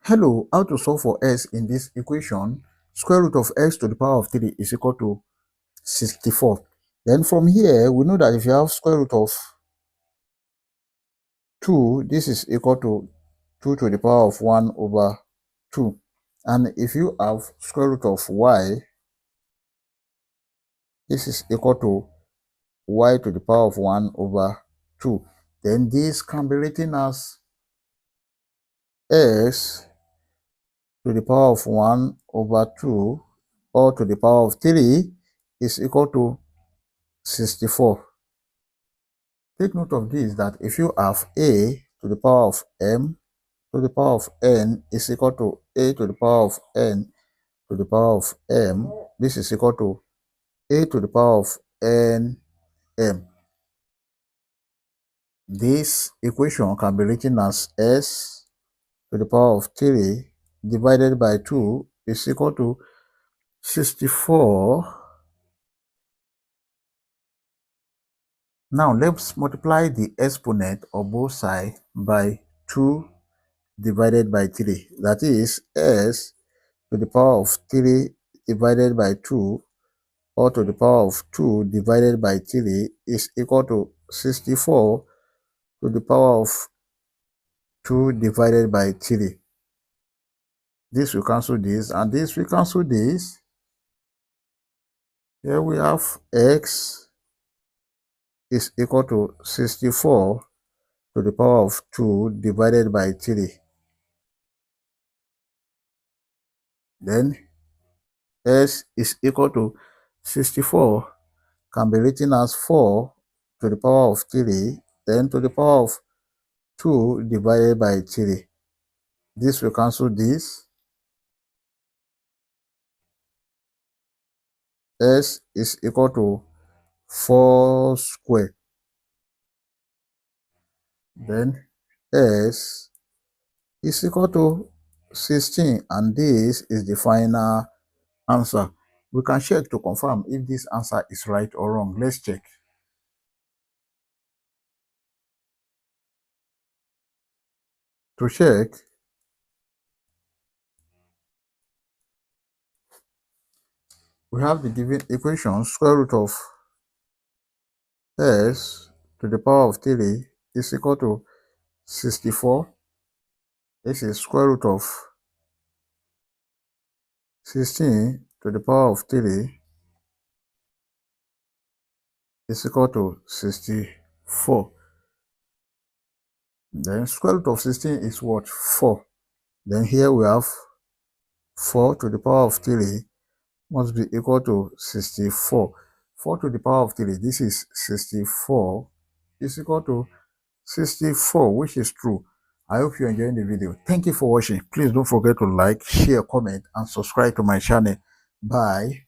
Hello, how to solve for s in this equation? Square root of x to the power of 3 is equal to 64. Then from here, we know that if you have square root of 2, this is equal to 2 to the power of 1 over 2. And if you have square root of y, this is equal to y to the power of 1 over 2. Then this can be written as s to the power of 1 over 2 or to the power of 3 is equal to 64. Take note of this, that if you have a to the power of m to the power of n is equal to a to the power of n to the power of m, this is equal to a to the power of n m. This equation can be written as s to the power of 3 divided by 2 is equal to 64. Now let's multiply the exponent of both sides by 2 divided by 3. That is s to the power of 3 divided by 2 or to the power of 2 divided by 3 is equal to 64 to the power of 2 divided by 3. This will cancel this, and this will cancel this. Here we have x is equal to 64 to the power of 2 divided by 3. Then s is equal to 64 can be written as 4 to the power of 3, then to the power of 2 divided by 3. This will cancel this. S is equal to 4 squared. Then S is equal to 16, and this is the final answer. We can check to confirm if this answer is right or wrong. Let's check. To check, we have the given equation: square root of s to the power of 3 is equal to 64. This is square root of 16 to the power of 3 is equal to 64. Then square root of 16 is what? 4. Then here we have 4 to the power of 3 must be equal to 64. 4 to the power of 3, this is 64, is equal to 64, which is true. I hope you're enjoying the video. Thank you for watching. Please don't forget to like, share, comment, and subscribe to my channel. Bye.